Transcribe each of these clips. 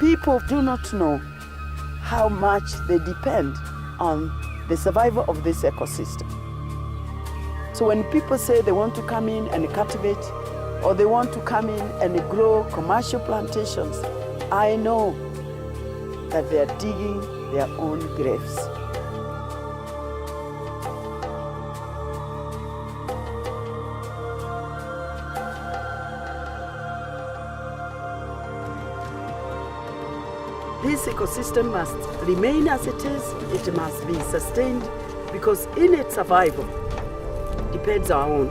People do not know how much they depend on the survival of this ecosystem. So when people say they want to come in and cultivate, or they want to come in and grow commercial plantations, I know that they are digging their own graves. This ecosystem must remain as it is. It must be sustained because in its survival depends our own.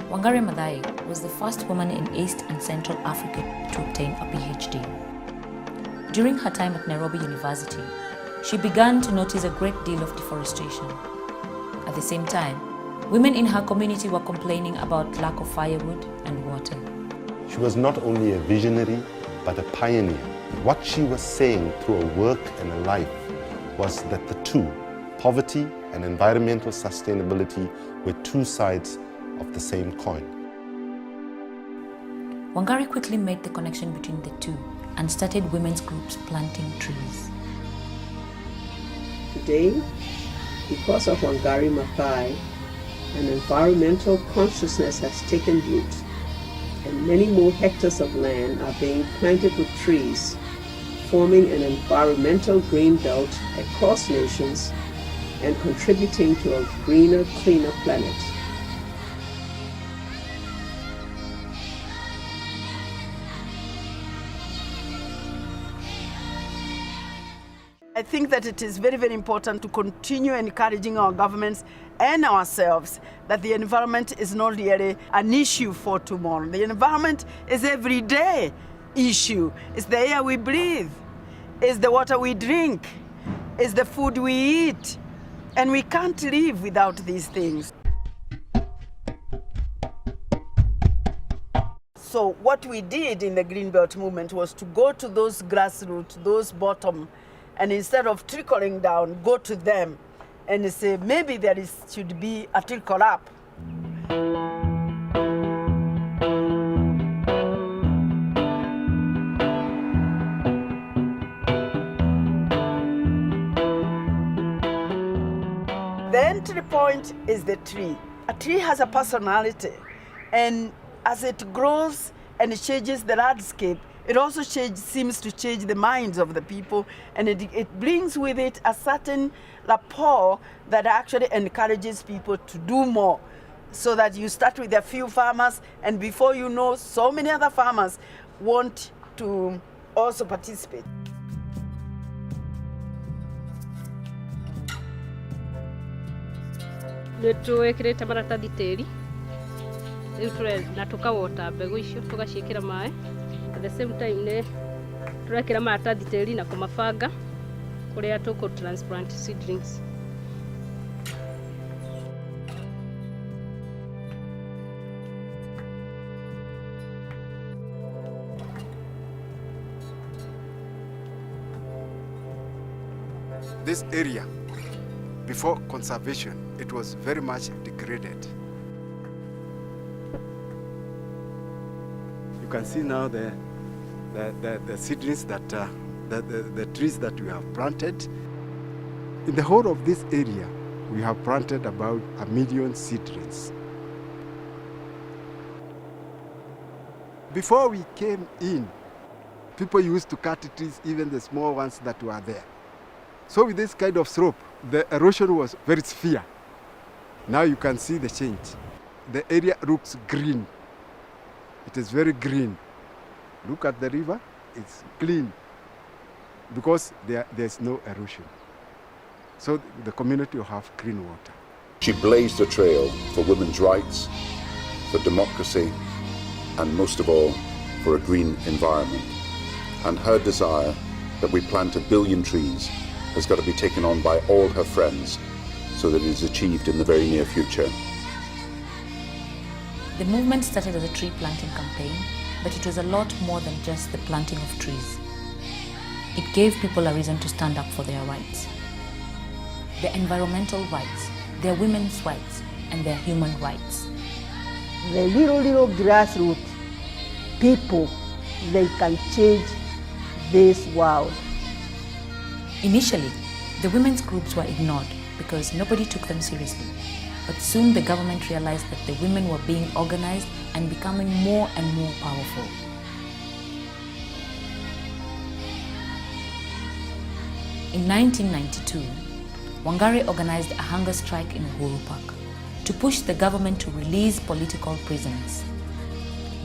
Wangari Maathai was the first woman in East and Central Africa to obtain a PhD. During her time at Nairobi University, she began to notice a great deal of deforestation. At the same time, women in her community were complaining about lack of firewood and water. She was not only a visionary, but a pioneer. What she was saying through her work and her life was that the two, poverty and environmental sustainability, were two sides of the same coin. Wangari quickly made the connection between the two and started women's groups planting trees. Today, because of Wangari Maathai, an environmental consciousness has taken root, and many more hectares of land are being planted with trees, forming an environmental green belt across nations and contributing to a greener, cleaner planet. I think that it is very, very important to continue encouraging our governments and ourselves that the environment is not really an issue for tomorrow. The environment is an everyday issue. It's the air we breathe, it's the water we drink, it's the food we eat, and we can't live without these things. So what we did in the Greenbelt movement was to go to those grassroots, those bottom, and instead of trickling down, go to them and say, maybe should be a trickle up. The entry point is the tree. A tree has a personality, and as it grows and it changes the landscape, it also seems to change the minds of the people, and it brings with it a certain rapport that actually encourages people to do more. So that you start with a few farmers, and before you know, so many other farmers want to also participate. Nĩtwĩkĩrĩte maratathi tĩri rĩu na tũkawota mbegũ icio tũgaciĩkĩra maĩ. At the same time nĩ tũrekĩra maratathi tĩri na kũmabanga kũrĩa transplant seedlings. This area, before conservation, it was very much degraded. You can see now the seedlings that the trees that we have planted. In the whole of this area, we have planted about 1 million seedlings. Before we came in, people used to cut trees, even the small ones that were there. So with this kind of slope, the erosion was very severe. Now you can see the change. The area looks green. It is very green. Look at the river, it's clean because there's no erosion. So the community will have clean water. She blazed a trail for women's rights, for democracy, and most of all, for a green environment. And her desire that we plant 1 billion trees has got to be taken on by all her friends so that it is achieved in the very near future. The movement started as a tree planting campaign, but it was a lot more than just the planting of trees. It gave people a reason to stand up for their rights. their environmental rights, their women's rights, and their human rights. The little grassroots people, they can change this world. Initially, the women's groups were ignored because nobody took them seriously. But soon the government realized that the women were being organized and becoming more and more powerful. In 1992, Wangari organized a hunger strike in Uhuru Park to push the government to release political prisoners.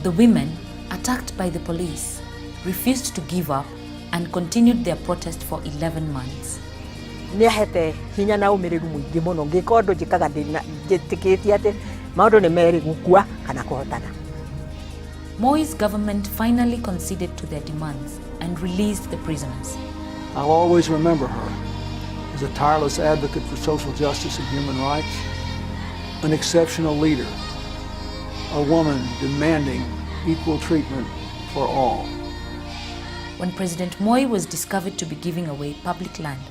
The women, attacked by the police, refused to give up and continued their protest for 11 months. Nĩahete hinya na ũmĩrĩru mũingĩ mũno ngĩka ũndũ njĩkaga njĩtĩkĩtie atĩ maũndũ nĩ merĩ gũkua kana kũhotana. Moi's government finally conceded to their demands and released the prisoners. I'll always remember her as a tireless advocate for social justice and human rights, an exceptional leader, a woman demanding equal treatment for all. When President Moi was discovered to be giving away public land,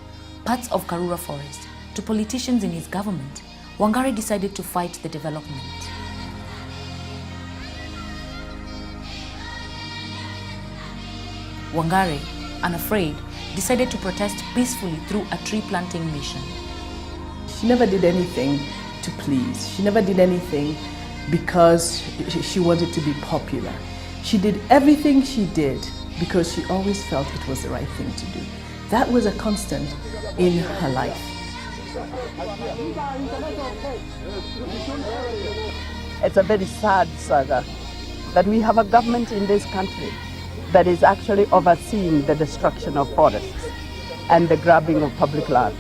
parts of Karura Forest, to politicians in his government, Wangari decided to fight the development. Wangari, unafraid, decided to protest peacefully through a tree planting mission. She never did anything to please. She never did anything because she wanted to be popular. She did everything she did because she always felt it was the right thing to do. That was a constant in her life. It's a very sad saga that we have a government in this country that is actually overseeing the destruction of forests and the grabbing of public land.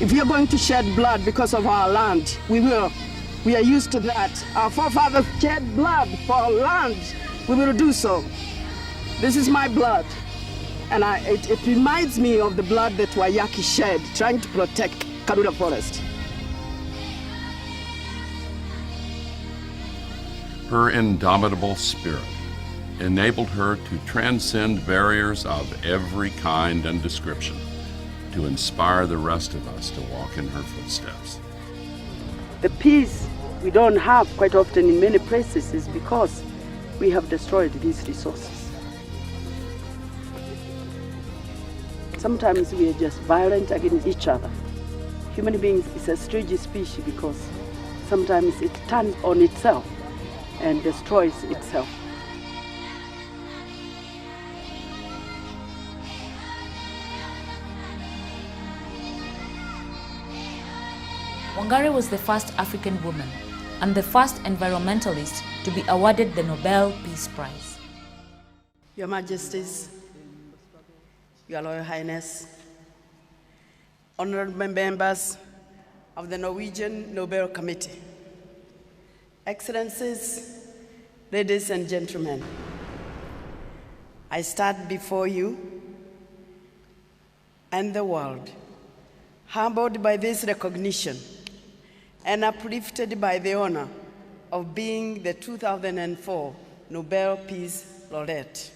If you're going to shed blood because of our land, we will. We are used to that. Our forefathers shed blood for our land. We will do so. This is my blood. And it reminds me of the blood that Wayaki shed trying to protect Karura Forest. Her indomitable spirit enabled her to transcend barriers of every kind and description, to inspire the rest of us to walk in her footsteps. The peace we don't have quite often in many places is because we have destroyed these resources. Sometimes we are just violent against each other. Human beings is a strange species because sometimes it turns on itself and destroys itself. Wangari was the first African woman and the first environmentalist to be awarded the Nobel Peace Prize. Your Majesties, Your Royal Highness, honorable members of the Norwegian Nobel Committee, Excellencies, ladies and gentlemen, I stand before you and the world, humbled by this recognition and uplifted by the honor of being the 2004 Nobel Peace Laureate.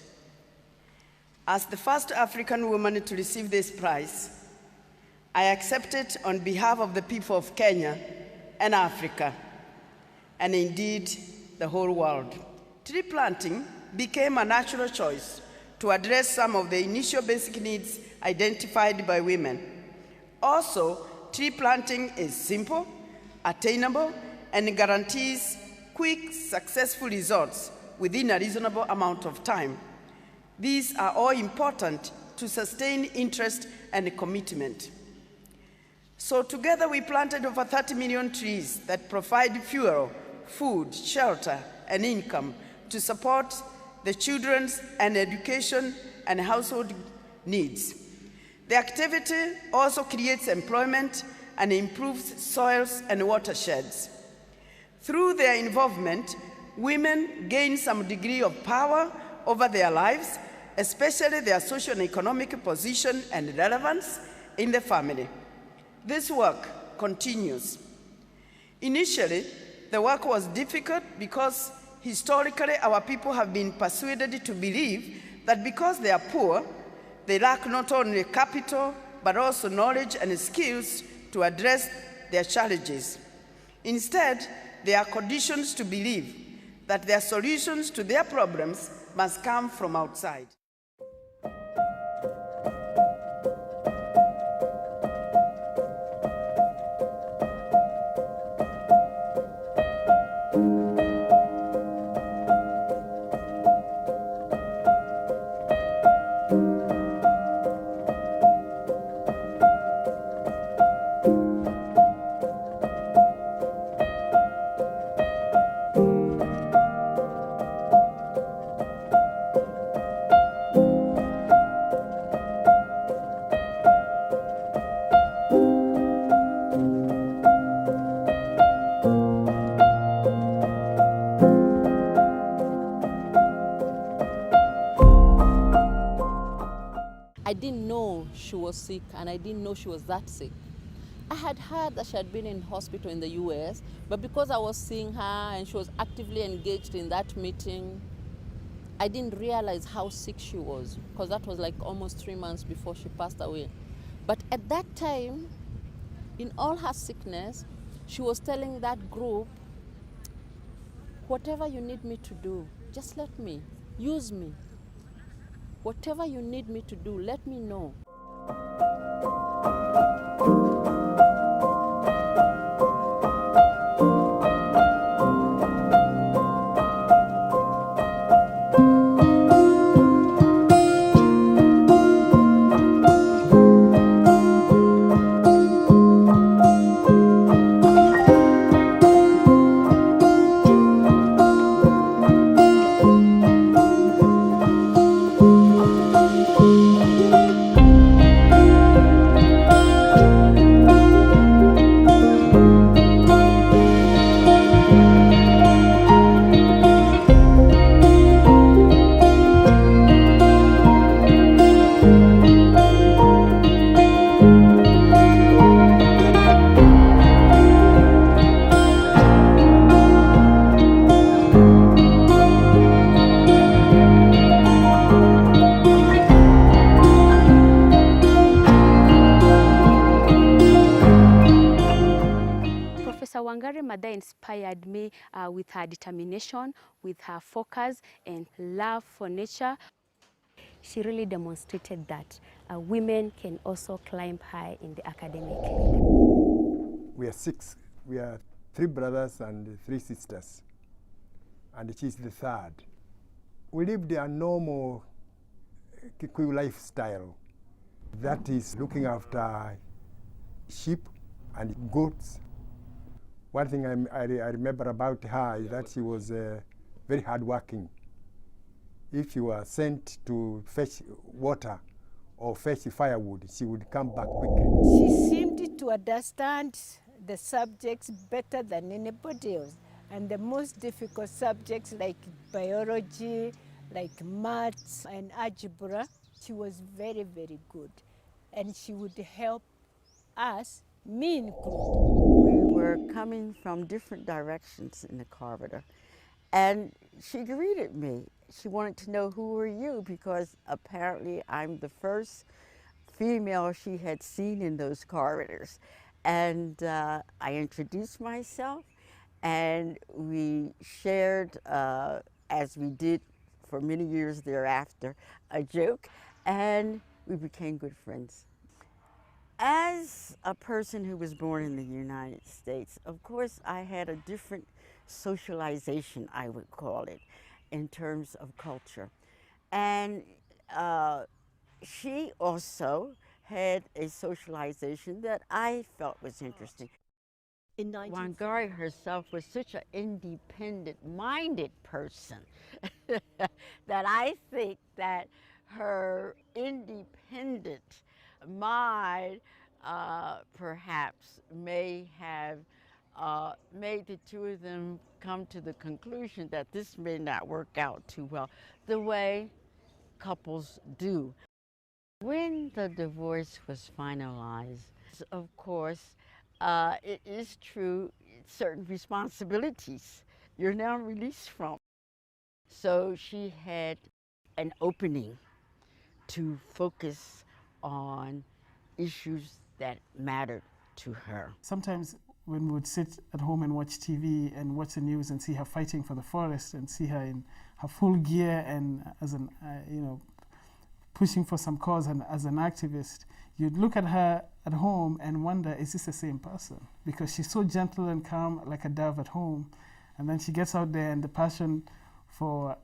As the first African woman to receive this prize, I accept it on behalf of the people of Kenya and Africa, and indeed the whole world. Tree planting became a natural choice to address some of the initial basic needs identified by women. Also, tree planting is simple, attainable, and guarantees quick, successful results within a reasonable amount of time. These are all important to sustain interest and commitment. So together we planted over 30 million trees that provide fuel, food, shelter, and income to support the children's and education and household needs. The activity also creates employment and improves soils and watersheds. Through their involvement, women gain some degree of power over their lives, especially their social and economic position and relevance in the family. This work continues. Initially, the work was difficult because historically our people have been persuaded to believe that because they are poor, they lack not only capital, but also knowledge and skills to address their challenges. Instead, they are conditioned to believe that their solutions to their problems must come from outside. I didn't know she was sick, and I didn't know she was that sick. I had heard that she had been in hospital in the US, but because I was seeing her and she was actively engaged in that meeting, I didn't realize how sick she was, because that was like almost 3 months before she passed away. But at that time, in all her sickness, she was telling that group, whatever you need me to do, just let me, use me. Whatever you need me to do, let me know. Wangari Maathai inspired me with her determination, with her focus and love for nature. She really demonstrated that women can also climb high in the academic ladder. We are 6. We are 3 brothers and 3 sisters, and she's the 3rd. We lived a normal Kikuyu lifestyle. That is looking after sheep and goats. One thing I remember about her is that she was very hardworking. If you were sent to fetch water or fetch firewood, she would come back quickly. She seemed to understand the subjects better than anybody else. And the most difficult subjects like biology, like maths and algebra, she was very, very good. And she would help us, me included. We were coming from different directions in the corridor, and she greeted me. She wanted to know, who are you? Because apparently I'm the first female she had seen in those corridors. And I introduced myself, and we shared, as we did for many years thereafter, a joke, and we became good friends. As a person who was born in the United States, of course, I had a different socialization, I would call it, in terms of culture. And she also had a socialization that I felt was interesting. Wangari herself was such an independent-minded person that I think that her independent mind perhaps may have made the two of them come to the conclusion that this may not work out too well, the way couples do. When the divorce was finalized, of course, it is true, certain responsibilities you're now released from. So she had an opening to focus on issues that mattered to her. Sometimes when we would sit at home and watch TV and watch the news and see her fighting for the forest and see her in her full gear and as an, pushing for some cause and as an activist, you'd look at her at home and wonder, is this the same person? Because she's so gentle and calm, like a dove at home, and then she gets out there and the passion for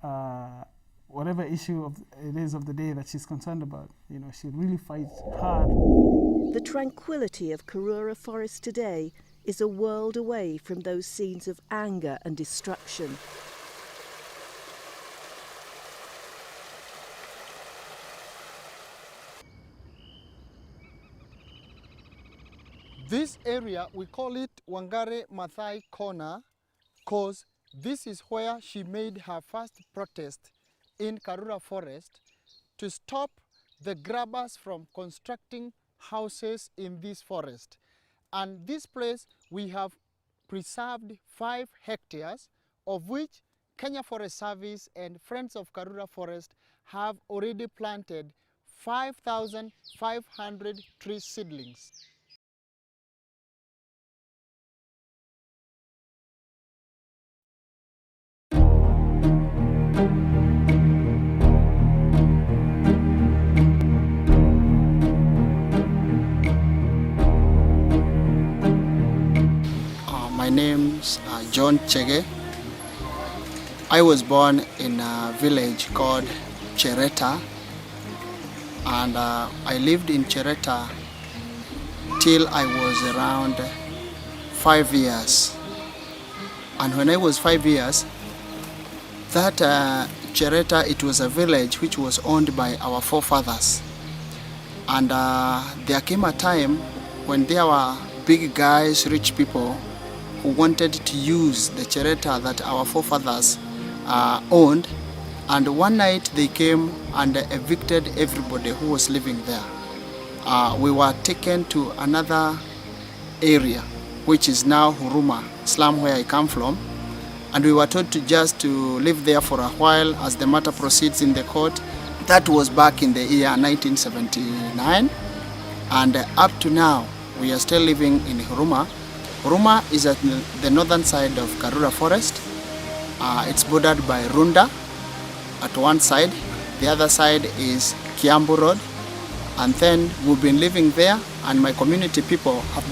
whatever issue it is of the day that she's concerned about, she really fights hard. The tranquility of Karura Forest today is a world away from those scenes of anger and destruction. This area, we call it Wangari Maathai Corner, because this is where she made her first protest in Karura Forest to stop the grabbers from constructing houses in this forest. And this place, we have preserved 5 hectares, of which Kenya Forest Service and Friends of Karura Forest have already planted 5,500 tree seedlings. My name's John Chege. I was born in a village called Chereta, and I lived in Chereta till I was around 5 years. And when I was 5 years, that Chereta, it was a village which was owned by our forefathers. And there came a time when there were big guys, rich people, who wanted to use the Chereta that our forefathers owned, and one night they came and evicted everybody who was living there. We were taken to another area, which is now Huruma slum, where I come from, and we were told to live there for a while as the matter proceeds in the court. That was back in the year 1979, and up to now we are still living in Huruma. Huruma is at the northern side of Karura Forest. It's bordered by Runda at one side. The other side is Kiambu Road. And then we've been living there, and my community people have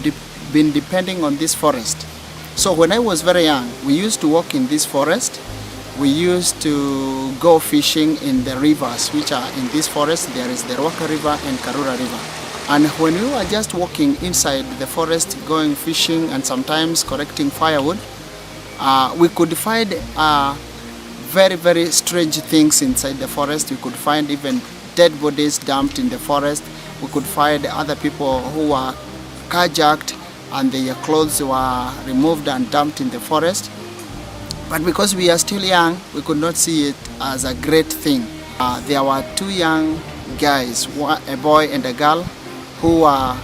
been depending on this forest. So when I was very young, we used to walk in this forest. We used to go fishing in the rivers which are in this forest. There is the Rwaka River and Karura River. And when we were just walking inside the forest, going fishing and sometimes collecting firewood, we could find very, very strange things inside the forest. We could find even dead bodies dumped in the forest. We could find other people who were carjacked and their clothes were removed and dumped in the forest. But because we are still young, we could not see it as a great thing. There were 2 young guys, a boy and a girl, who were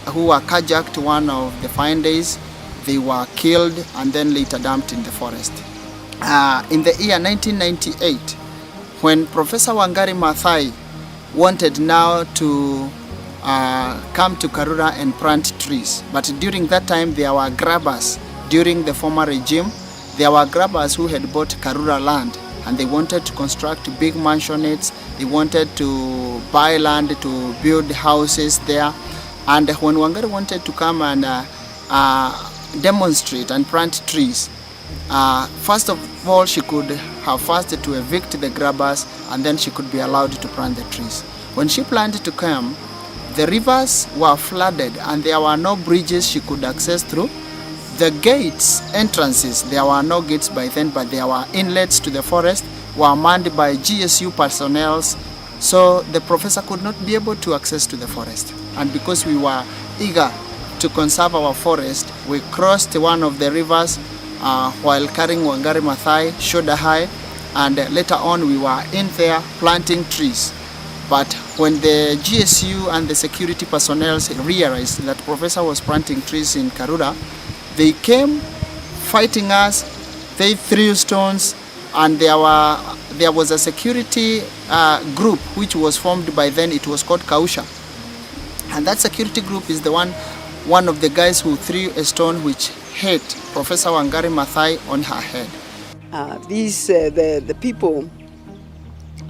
carjacked one of the fine days. They were killed and then later dumped in the forest. In the year 1998, when Professor Wangari Maathai wanted now to come to Karura and plant trees, but during that time there were grabbers. During the former regime, there were grabbers who had bought Karura land, and they wanted to construct big mansionettes. They wanted to buy land to build houses there. And when Wangari wanted to come and demonstrate and plant trees, first of all, she could have first to evict the grabbers, and then she could be allowed to plant the trees. When she planned to come, the rivers were flooded and there were no bridges she could access through. The gates, entrances, there were no gates by then, but there were inlets to the forest, were manned by GSU personnel, so the professor could not be able to access to the forest. And because we were eager to conserve our forest, we crossed one of the rivers while carrying Wangari Maathai shoulder high, and later on we were in there planting trees. But when the GSU and the security personnel realized that Professor was planting trees in Karura, they came fighting us. They threw stones, and there there was a security group which was formed by then. It was called Kausha. And that security group is the one of the guys who threw a stone which hit Professor Wangari Maathai on her head. The people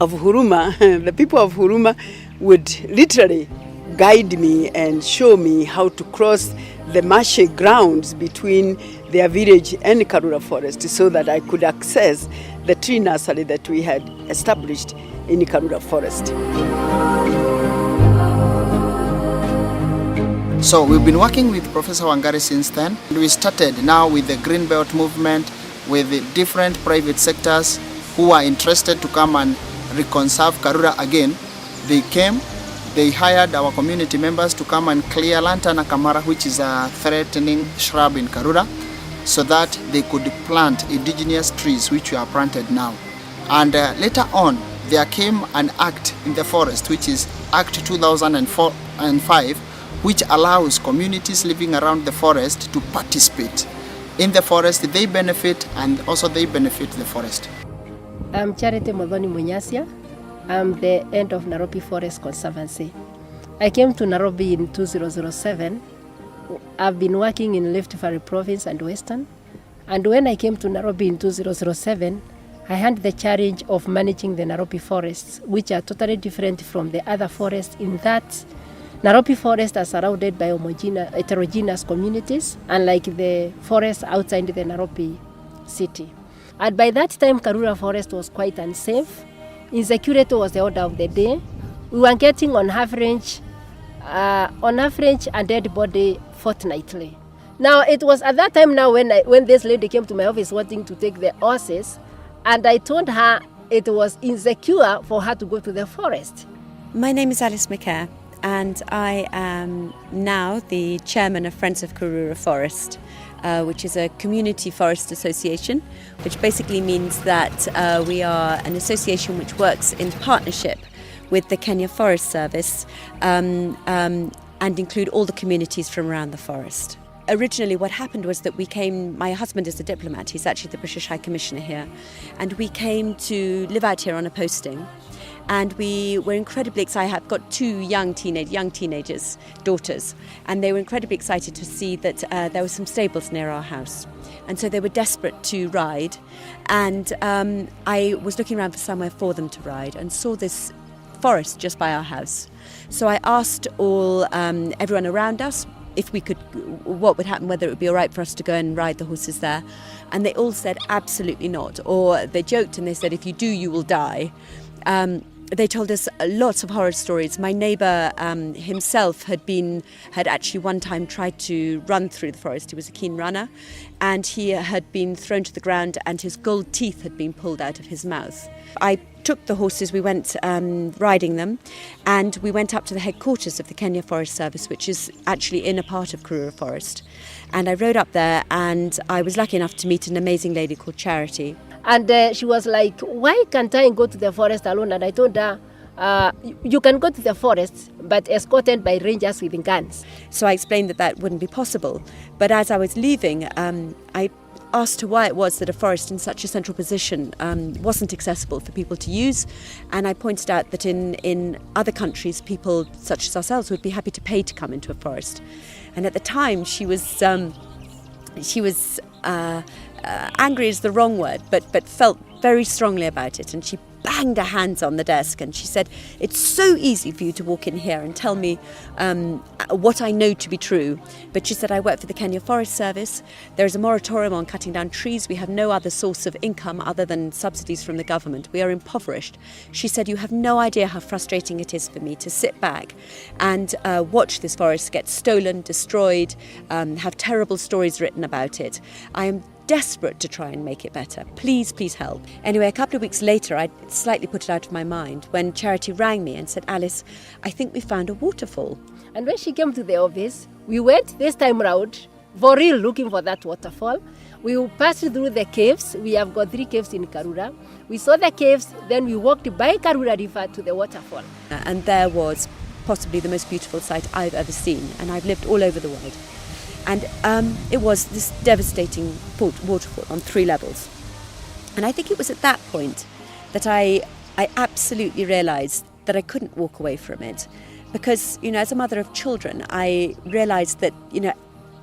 of Huruma, the people of Huruma would literally guide me and show me how to cross the marshy grounds between their village and Karura forest so that I could access the tree nursery that we had established in Karura forest. So we've been working with Professor Wangari since then. We started now with the Green Belt movement, with the different private sectors who are interested to come and reconserve Karura again. They came, they hired our community members to come and clear Lantana Kamara, which is a threatening shrub in Karura, so that they could plant indigenous trees, which we are planted now. And later on, there came an act in the forest, which is Act 2004 and 5, which allows communities living around the forest to participate in the forest. They benefit, and also they benefit the forest. I'm Charity Modhoni Munyasia. I'm the head of Nairobi Forest Conservancy. I came to Nairobi in 2007. I've been working in Rift Valley Province and Western. And when I came to Nairobi in 2007, I had the challenge of managing the Nairobi forests, which are totally different from the other forests in that Nairobi forests are surrounded by heterogeneous communities, unlike the forests outside the Nairobi city. And by that time, Karura forest was quite unsafe. Insecurity was the order of the day. We were getting on average a dead body fortnightly. Now, it was at that time now when this lady came to my office wanting to take the horses, and I told her it was insecure for her to go to the forest. My name is Alice McCare, and I am now the chairman of Friends of Karura Forest, which is a community forest association, which basically means that we are an association which works in partnership with the Kenya Forest Service and include all the communities from around the forest. Originally what happened was that my husband is a diplomat, he's actually the British High Commissioner here, and we came to live out here on a posting. And we were incredibly excited. I've got two young teenagers, daughters, and they were incredibly excited to see that there were some stables near our house. And so they were desperate to ride. And I was looking around for somewhere for them to ride and saw this forest just by our house. So I asked everyone around us if we could, what would happen, whether it would be all right for us to go and ride the horses there. And they all said absolutely not. Or they joked and they said, if you do, you will die. They told us lots of horror stories. My neighbour himself had actually one time tried to run through the forest. He was a keen runner, and he had been thrown to the ground and his gold teeth had been pulled out of his mouth. I took the horses, we went riding them, and we went up to the headquarters of the Kenya Forest Service, which is actually in a part of Karura Forest. And I rode up there, and I was lucky enough to meet an amazing lady called Charity. And she was like, why can't I go to the forest alone? And I told her, you can go to the forest, but escorted by rangers with guns. So I explained that wouldn't be possible. But as I was leaving, I asked her why it was that a forest in such a central position wasn't accessible for people to use. And I pointed out that in other countries, people such as ourselves would be happy to pay to come into a forest. And at the time, she was angry is the wrong word, but felt very strongly about it, and she banged her hands on the desk and she said, it's so easy for you to walk in here and tell me what I know to be true. But she said, I work for the Kenya Forest Service. There is a moratorium on cutting down trees. We have no other source of income other than subsidies from the government. We are impoverished. She said, you have no idea how frustrating it is for me to sit back and watch this forest get stolen, destroyed, have terrible stories written about it. I am desperate to try and make it better. Please, please help. Anyway, a couple of weeks later, I slightly put it out of my mind when Charity rang me and said, Alice, I think we found a waterfall. And when she came to the office, we went this time round for real looking for that waterfall. We passed through the caves. We have got 3 caves in Karura. We saw the caves, then we walked by Karura River to the waterfall. And there was possibly the most beautiful sight I've ever seen, and I've lived all over the world. And it was this devastating waterfall on 3 levels. And I think it was at that point that I absolutely realised that I couldn't walk away from it. Because, as a mother of children, I realised that,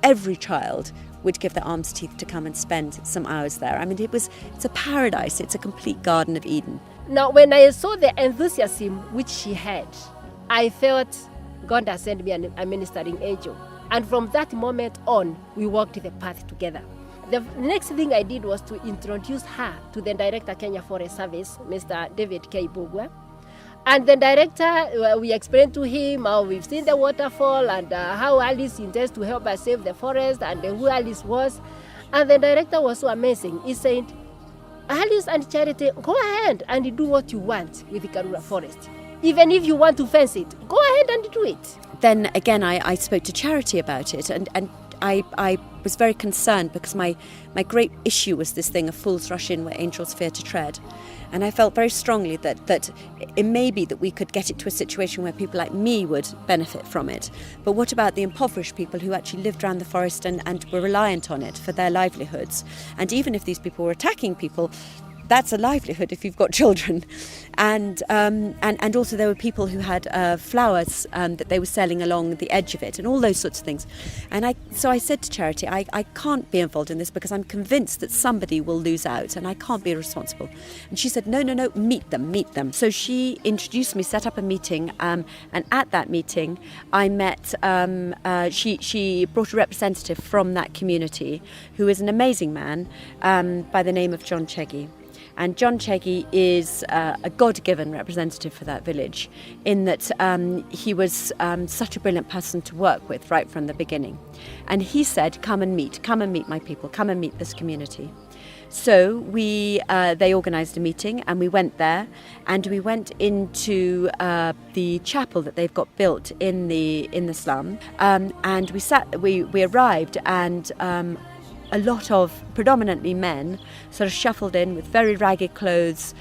every child would give their arms teeth to come and spend some hours there. I mean, it's a paradise. It's a complete Garden of Eden. Now, when I saw the enthusiasm which she had, I felt God has sent me a ministering angel. And from that moment on, we walked the path together. The next thing I did was to introduce her to the director, Kenya Forest Service, Mr. David K. Bugwa. And the director, we explained to him how we've seen the waterfall and how Alice intends to help us save the forest and who Alice was. And the director was so amazing. He said, Alice and Charity, go ahead and do what you want with the Karura Forest. Even if you want to fence it, go ahead and do it. Then again, I spoke to Charity about it, and I was very concerned because my great issue was this thing of fools rush in where angels fear to tread. And I felt very strongly that it may be that we could get it to a situation where people like me would benefit from it. But what about the impoverished people who actually lived around the forest and were reliant on it for their livelihoods? And even if these people were attacking people, that's a livelihood if you've got children. And also there were people who had flowers that they were selling along the edge of it and all those sorts of things. And so I said to Charity, I can't be involved in this because I'm convinced that somebody will lose out and I can't be responsible. And she said, no, meet them. So she introduced me, set up a meeting, and at that meeting I met, she brought a representative from that community who is an amazing man by the name of John Cheggy. And John Cheggy is a God-given representative for that village in that he was such a brilliant person to work with right from the beginning. And he said, come and meet my people, come and meet this community. So they organised a meeting and we went there and we went into the chapel that they've got built in the slum. And we arrived and a lot of predominantly men sort of shuffled in with very ragged clothes,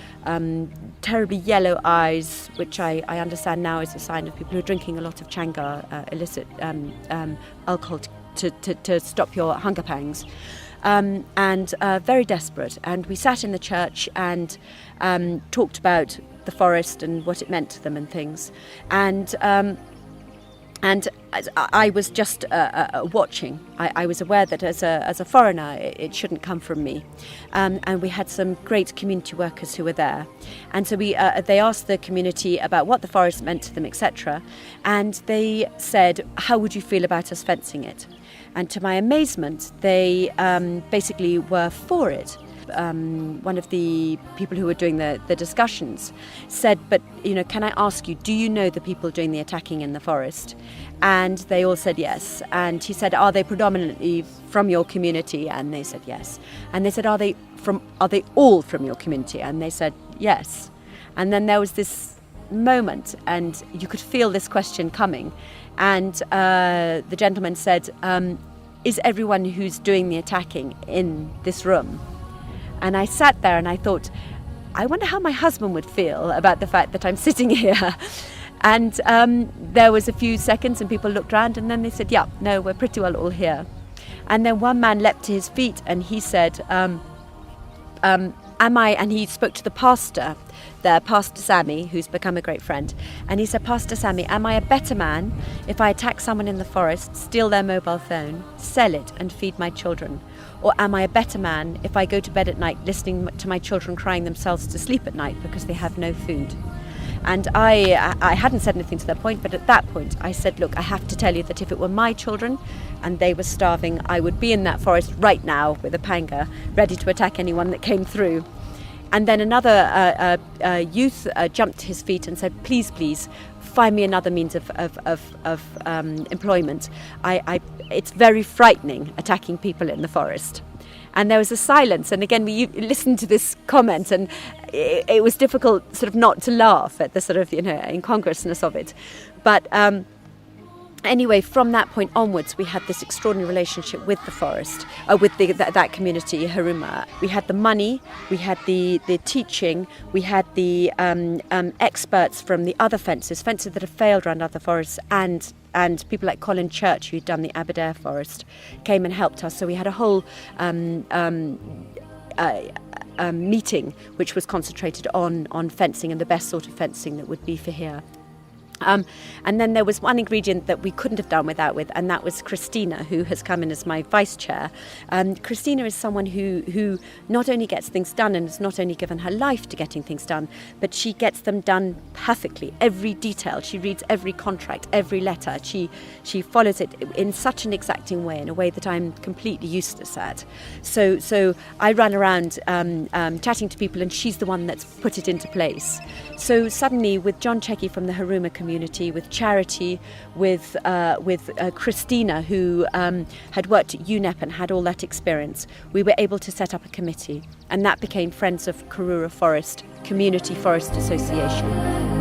terribly yellow eyes, which I understand now is a sign of people who are drinking a lot of changa, illicit alcohol to stop your hunger pangs, and very desperate. And we sat in the church and talked about the forest and what it meant to them and things. And I was just watching. I was aware that as a foreigner, it shouldn't come from me. And we had some great community workers who were there. And so they asked the community about what the forest meant to them, etc. And they said, how would you feel about us fencing it? And to my amazement, they basically were for it. One of the people who were doing the discussions said, but can I ask you, do you know the people doing the attacking in the forest? And they all said yes. And he said, are they predominantly from your community? And they said yes. And they said, are they all from your community? And they said yes. And then there was this moment and you could feel this question coming. And the gentleman said, is everyone who's doing the attacking in this room? And I sat there and I thought, I wonder how my husband would feel about the fact that I'm sitting here. And there was a few seconds and people looked around and then they said, yeah, no, we're pretty well all here. And then one man leapt to his feet and he said, am I, and he spoke to the pastor there, Pastor Sammy, who's become a great friend. And he said, Pastor Sammy, am I a better man if I attack someone in the forest, steal their mobile phone, sell it and feed my children? Or am I a better man if I go to bed at night listening to my children crying themselves to sleep at night because they have no food? And I hadn't said anything to that point, but at that point I said, look, I have to tell you that if it were my children and they were starving, I would be in that forest right now with a panga, ready to attack anyone that came through. And then another youth jumped to his feet and said, please, find me another means of employment. It's very frightening attacking people in the forest. And there was a silence, and again we listened to this comment, and it was difficult sort of not to laugh at the sort of incongruousness of it. But anyway, from that point onwards, we had this extraordinary relationship with the forest, with that community, Haruma. We had the money, we had the teaching, we had the experts from the other fences that have failed around other forests, and people like Colin Church, who'd done the Aberdare forest, came and helped us. So we had a whole meeting which was concentrated on fencing and the best sort of fencing that would be for here. And then there was one ingredient that we couldn't have done without and that was Christina, who has come in as my vice chair. Christina is someone who not only gets things done and has not only given her life to getting things done, but she gets them done perfectly, every detail. She reads every contract, every letter. She follows it in such an exacting way, in a way that I'm completely useless at. So I run around chatting to people, and she's the one that's put it into place. So suddenly, with John Checky from the Haruma community, with Charity, with Christina, who had worked at UNEP and had all that experience, we were able to set up a committee, and that became Friends of Karura Forest Community Forest Association.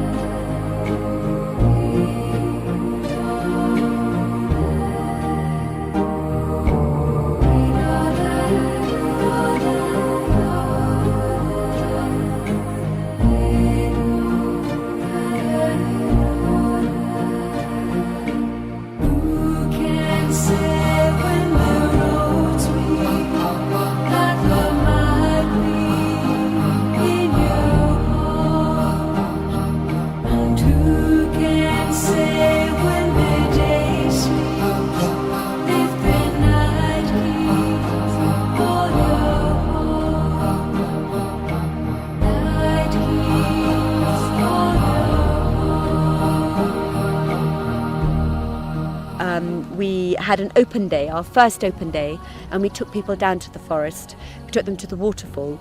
We had an open day, our first open day, and we took people down to the forest. We took them to the waterfall.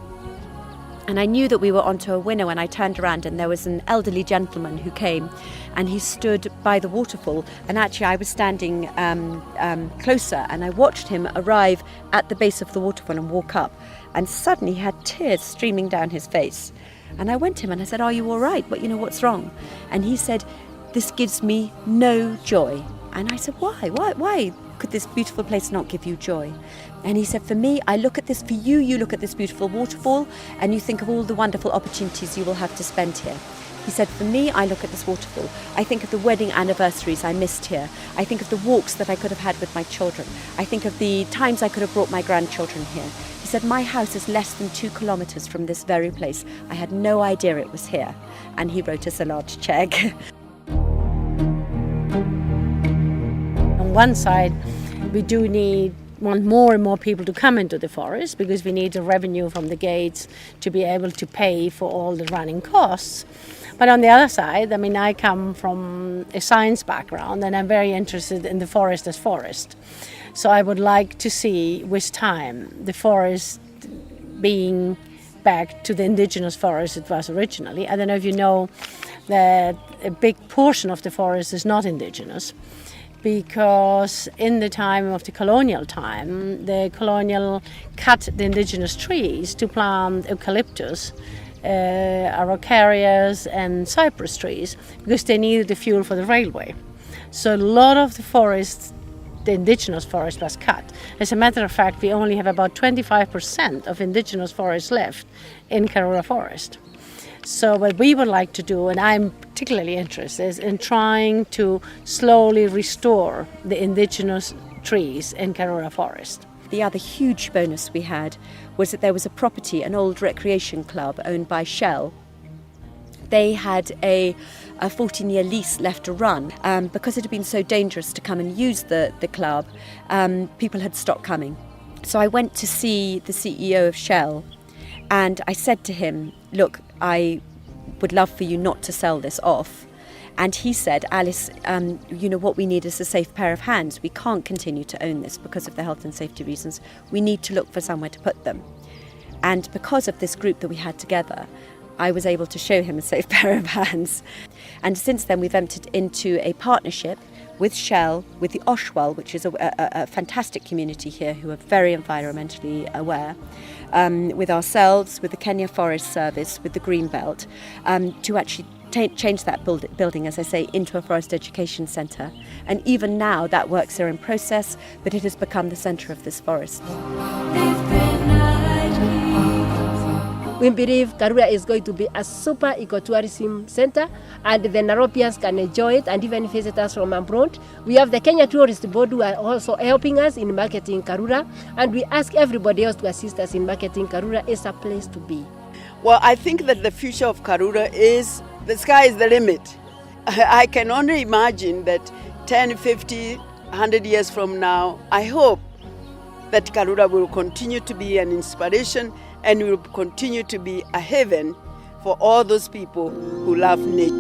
And I knew that we were onto a winner when I turned around, and there was an elderly gentleman who came, and he stood by the waterfall. And actually I was standing closer, and I watched him arrive at the base of the waterfall and walk up. And suddenly he had tears streaming down his face. And I went to him and I said, "Are you all right? What's wrong?" And he said, "This gives me no joy." And I said, why could this beautiful place not give you joy? And he said, "For me, I look at this, for you, you look at this beautiful waterfall and you think of all the wonderful opportunities you will have to spend here." He said, "For me, I look at this waterfall. I think of the wedding anniversaries I missed here. I think of the walks that I could have had with my children. I think of the times I could have brought my grandchildren here." He said, "My house is less than 2 kilometres from this very place. I had no idea it was here." And he wrote us a large cheque. One side, we do want more and more people to come into the forest because we need the revenue from the gates to be able to pay for all the running costs. But on the other side, I come from a science background and I'm very interested in the forest as forest. So I would like to see with time the forest being back to the indigenous forest it was originally. I don't know if you know that a big portion of the forest is not indigenous, because in the time of the colonial time, the colonial cut the indigenous trees to plant eucalyptus, araucarias and cypress trees, because they needed the fuel for the railway. So a lot of the forest, the indigenous forest, was cut. As a matter of fact, we only have about 25% of indigenous forest left in Karura Forest. So what we would like to do, and I'm particularly interested, is in trying to slowly restore the indigenous trees in Karura Forest. The other huge bonus we had was that there was a property, an old recreation club owned by Shell. They had a 14-year lease left to run. Because it had been so dangerous to come and use the club, people had stopped coming. So I went to see the CEO of Shell, and I said to him, "Look, I would love for you not to sell this off." And he said, "Alice, what we need is a safe pair of hands. We can't continue to own this because of the health and safety reasons. We need to look for somewhere to put them." And because of this group that we had together, I was able to show him a safe pair of hands. And since then, we've entered into a partnership with Shell, with the Oshwal, which is a fantastic community here who are very environmentally aware, with ourselves, with the Kenya Forest Service, with the Greenbelt, to actually change that building, as I say, into a forest education centre. And even now that works are in process, but it has become the centre of this forest. We believe Karura is going to be a super ecotourism center, and the Nairobians can enjoy it, and even visitors from abroad. We have the Kenya Tourist Board who are also helping us in marketing Karura, and we ask everybody else to assist us in marketing Karura. It's a place to be. Well, I think that the future of Karura is, the sky is the limit. I can only imagine that 10, 50, 100 years from now, I hope that Karura will continue to be an inspiration and will continue to be a haven for all those people who love nature.